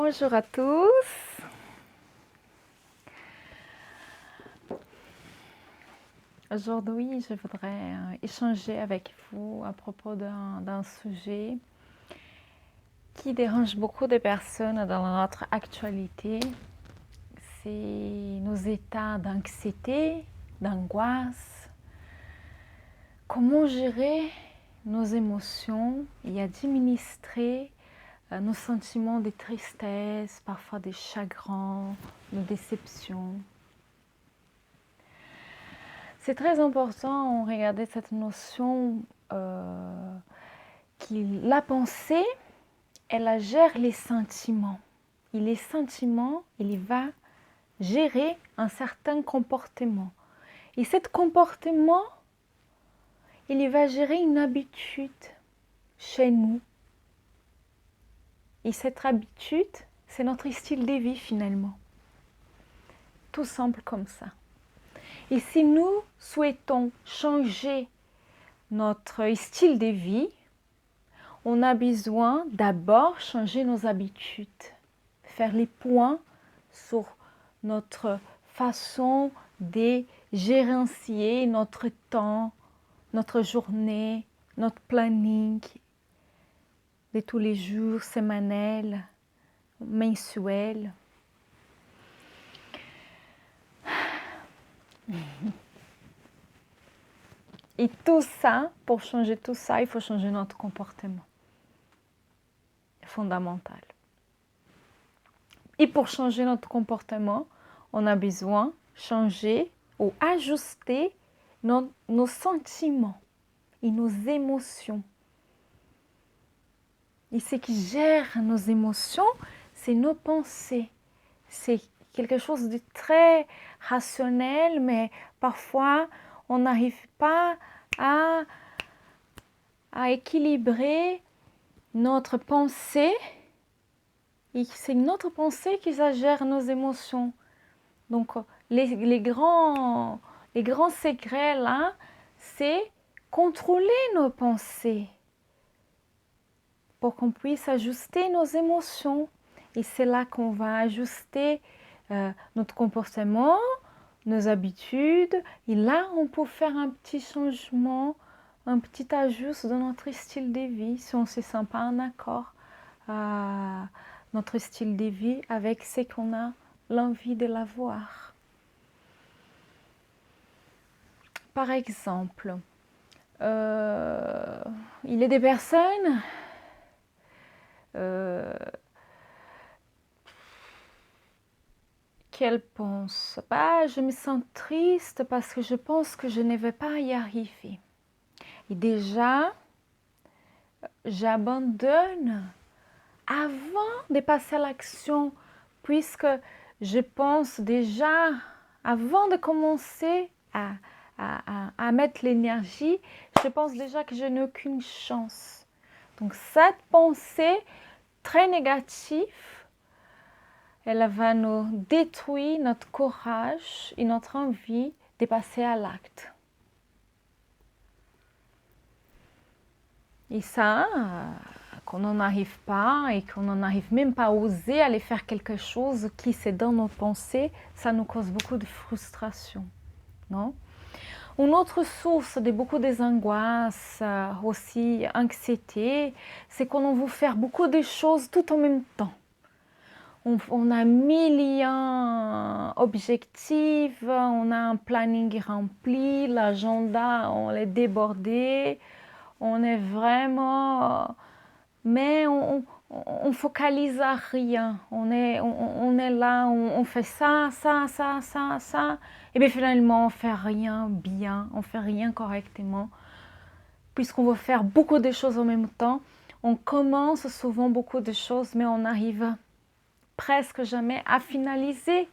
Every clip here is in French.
Bonjour à tous. Aujourd'hui, je voudrais échanger avec vous à propos d'un sujet qui dérange beaucoup de personnes dans notre actualité. C'est nos états d'anxiété, d'angoisse. Comment gérer nos émotions et administrer nos sentiments de tristesse, parfois de chagrin, de déception. C'est très important de regarder cette notion que la pensée, elle gère les sentiments. Et les sentiments, il va gérer un certain comportement. Et ce comportement, il va gérer une habitude chez nous. Et cette habitude, c'est notre style de vie finalement. Tout simple comme ça. Et si nous souhaitons changer notre style de vie, on a besoin d'abord changer nos habitudes, faire les points sur notre façon de gérencier notre temps, notre journée, notre planning de tous les jours, semaines, mensuels. Et tout ça, pour changer tout ça, il faut changer notre comportement. Fondamental. Et pour changer notre comportement, on a besoin de changer ou ajuster nos sentiments et nos émotions. Et ce qui gère nos émotions, c'est nos pensées. C'est quelque chose de très rationnel, mais parfois on n'arrive pas à équilibrer notre pensée. Et c'est notre pensée qui gère nos émotions. Donc, les grands secrets là, c'est contrôler nos pensées pour qu'on puisse ajuster nos émotions. Et c'est là qu'on va ajuster notre comportement, nos habitudes. Et là, on peut faire un petit changement, un petit ajuste dans notre style de vie si on ne se sent pas en accord. Notre style de vie avec ce qu'on a l'envie de l'avoir. Par exemple, il y a des personnes qu'elles pensent je me sens triste parce que je pense que je ne vais pas y arriver. Et déjà, j'abandonne avant de passer à l'action, puisque je pense déjà, avant de commencer à mettre l'énergie, je pense déjà que je n'ai aucune chance. Donc cette pensée très négative, elle va nous détruire notre courage et notre envie de passer à l'acte. Et ça, qu'on n'en arrive pas et qu'on n'en arrive même pas à oser aller faire quelque chose qui c'est dans nos pensées, ça nous cause beaucoup de frustration, non? Une autre source de beaucoup des angoisses, aussi anxiété, c'est qu'on veut faire beaucoup de choses tout en même temps. On a 1000 objectifs, on a un planning rempli, l'agenda, on est débordé, on est vraiment... Mais on focalise à rien. On est là, on fait ça, et bien finalement on fait rien bien, on fait rien correctement. Puisqu'on veut faire beaucoup de choses en même temps, on commence souvent beaucoup de choses, mais on n'arrive presque jamais à finaliser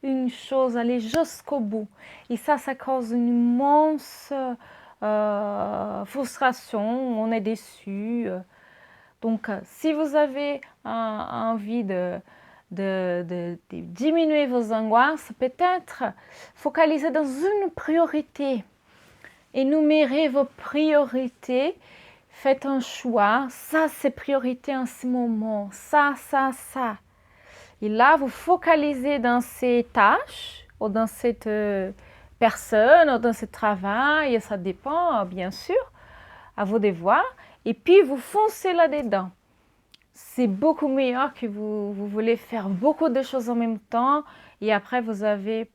une chose, aller jusqu'au bout. Et ça cause une immense frustration, on est déçu. Donc, si vous avez envie de diminuer vos angoisses, peut-être focaliser dans une priorité. Énumérez vos priorités. Faites un choix. Ça, c'est priorité en ce moment. Ça. Et là, vous focalisez dans ces tâches ou dans cette personne ou dans ce travail, et ça dépend bien sûr à vos devoirs, et puis vous foncez là-dedans. C'est beaucoup meilleur que vous voulez faire beaucoup de choses en même temps et après vous allez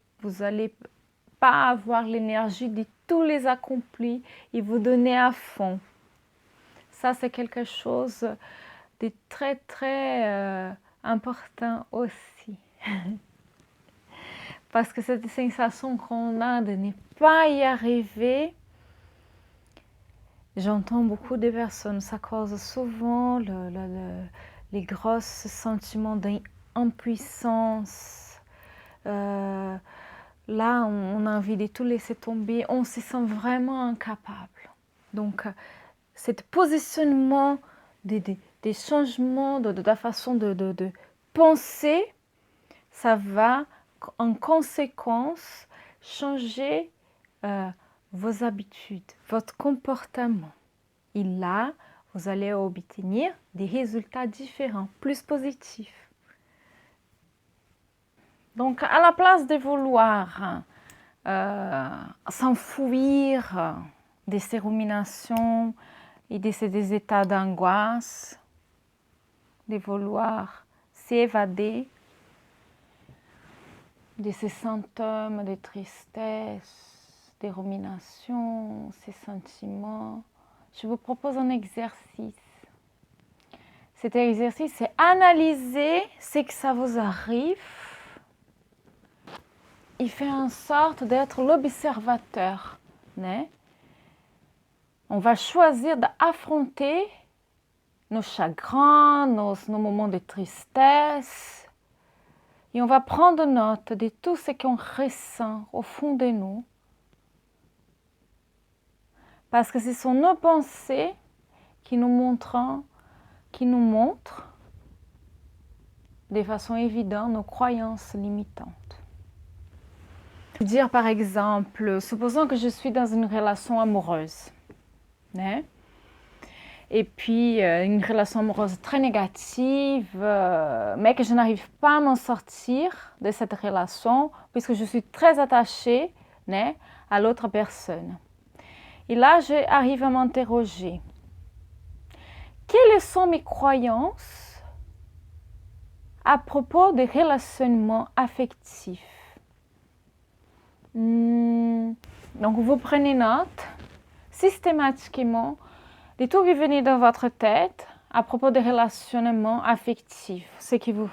pas avoir l'énergie de tous les accomplis et vous donner à fond. Ça, c'est quelque chose de très, très important aussi. Parce que cette sensation qu'on a de ne pas y arriver, j'entends beaucoup de personnes, ça cause souvent les gros sentiments d'impuissance. Là, on a envie de tout laisser tomber, on se sent vraiment incapable. Donc, ce positionnement des changements de la façon de penser, ça va en conséquence changer vos habitudes, votre comportement. Et là, vous allez obtenir des résultats différents, plus positifs. Donc, à la place de vouloir s'enfuir de ces ruminations et de ces états d'angoisse, de vouloir s'évader de ces symptômes de tristesse, de rumination, ces sentiments, je vous propose un exercice. Cet exercice, c'est analyser ce que ça vous arrive et faire en sorte d'être l'observateur. Né? On va choisir d'affronter nos chagrins, nos moments de tristesse. Et on va prendre note de tout ce qu'on ressent au fond de nous. Parce que ce sont nos pensées qui nous montrent de façon évidente nos croyances limitantes. Dire par exemple, supposons que je suis dans une relation amoureuse, né? Et puis une relation amoureuse très négative, mais que je n'arrive pas à m'en sortir de cette relation puisque je suis très attachée, né, à l'autre personne. Et là, j'arrive à m'interroger. Quelles sont mes croyances à propos des relationnements affectifs? Donc, vous prenez note systématiquement de tout qui venait dans votre tête à propos des relationnements affectifs. Ce que vous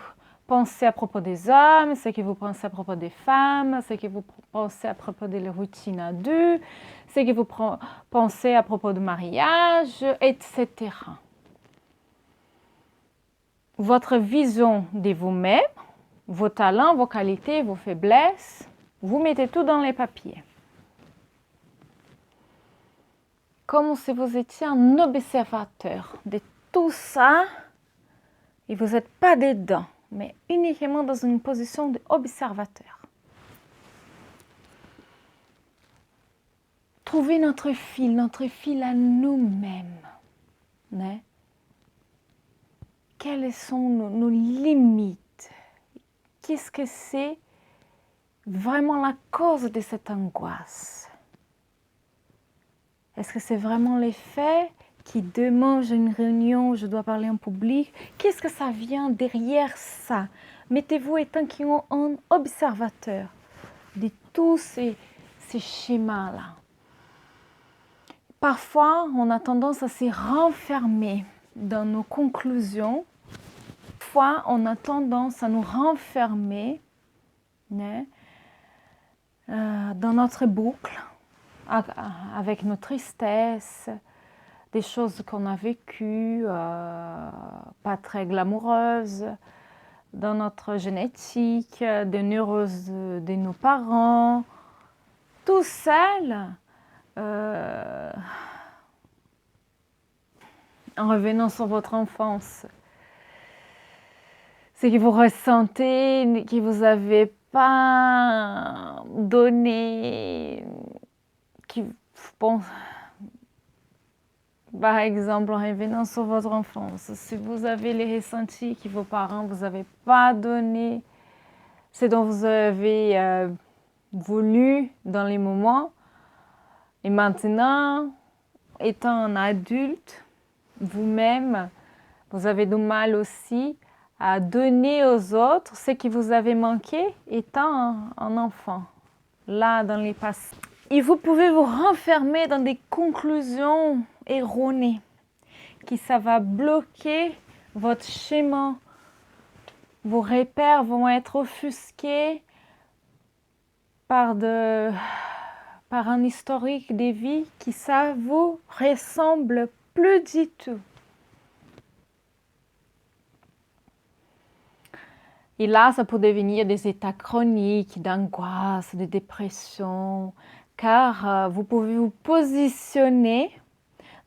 pensez à propos des hommes, ce que vous pensez à propos des femmes, ce que vous pensez à propos de la routine à deux, ce que vous pensez à propos du mariage, etc. Votre vision de vous-même, vos talents, vos qualités, vos faiblesses, vous mettez tout dans les papiers. Comme si vous étiez un observateur de tout ça et vous n'êtes pas dedans, mais uniquement dans une position d'observateur. Trouver notre fil à nous-mêmes. Né? Quelles sont nos limites? Qu'est-ce que c'est vraiment la cause de cette angoisse? Est-ce que c'est vraiment les faits qui demain j'ai une réunion, je dois parler en public? Qu'est-ce que ça vient derrière ça? Mettez-vous étant un observateur de tous ces schémas-là. Parfois, on a tendance à se renfermer dans nos conclusions. Parfois, on a tendance à nous renfermer, né, dans notre boucle, avec nos tristesses, des choses qu'on a vécues, pas très glamoureuses, dans notre génétique, des neuroses de nos parents, tout seul, en revenant sur votre enfance. Ce que vous ressentez, que vous n'avez pas donné, Par exemple, en revenant sur votre enfance, si vous avez les ressentis que vos parents vous avaient pas donné, ce dont vous avez voulu dans les moments, et maintenant, étant un adulte, vous-même, vous avez du mal aussi à donner aux autres ce qui vous avait manqué étant un enfant, là dans les passés. Et vous pouvez vous renfermer dans des conclusions erronées, qui ça va bloquer votre schéma. Vos repères vont être offusqués par un historique de vie qui ça vous ressemble plus du tout. Et là, ça peut devenir des états chroniques d'angoisse, de dépression, car vous pouvez vous positionner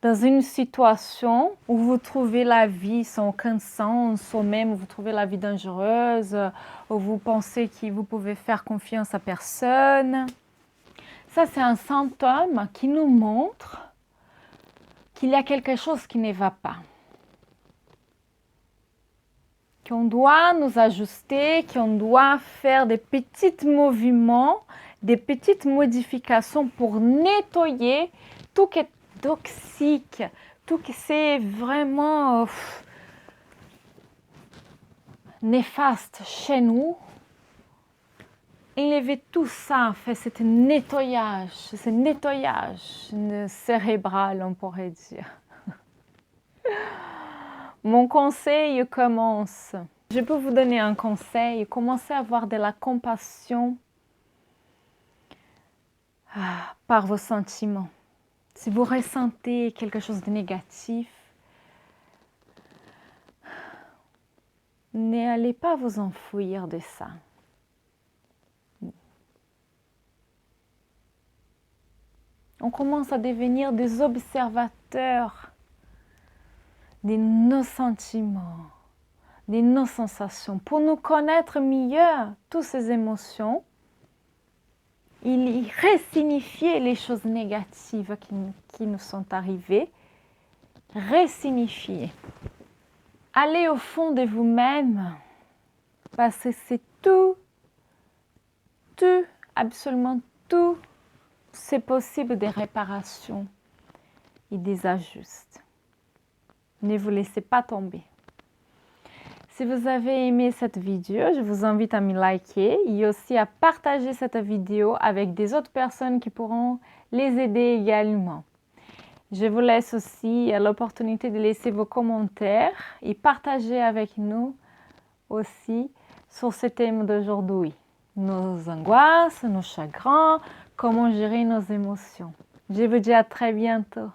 dans une situation où vous trouvez la vie sans aucun sens, ou même vous trouvez la vie dangereuse, où vous pensez que vous pouvez faire confiance à personne. Ça, c'est un symptôme qui nous montre qu'il y a quelque chose qui ne va pas. Qu'on doit nous ajuster, qu'on doit faire des petits mouvements, des petites modifications pour nettoyer tout qui est toxique, tout qui c'est vraiment néfaste chez nous. Enlever tout ça, faire ce nettoyage cérébral, on pourrait dire. Mon conseil commence. Je peux vous donner un conseil. Commencez à avoir de la compassion par vos sentiments. Si vous ressentez quelque chose de négatif, n'allez pas vous enfouir de ça. On commence à devenir des observateurs de nos sentiments, de nos sensations, pour nous connaître mieux toutes ces émotions. Il ressignifier les choses négatives qui nous sont arrivées, ressignifier. Allez au fond de vous-même, parce que c'est tout, absolument tout, c'est possible des réparations et des ajustes. Ne vous laissez pas tomber. Si vous avez aimé cette vidéo, je vous invite à me liker et aussi à partager cette vidéo avec des autres personnes qui pourront les aider également. Je vous laisse aussi l'opportunité de laisser vos commentaires et partager avec nous aussi sur ce thème d'aujourd'hui. Nos angoisses, nos chagrins, comment gérer nos émotions. Je vous dis à très bientôt.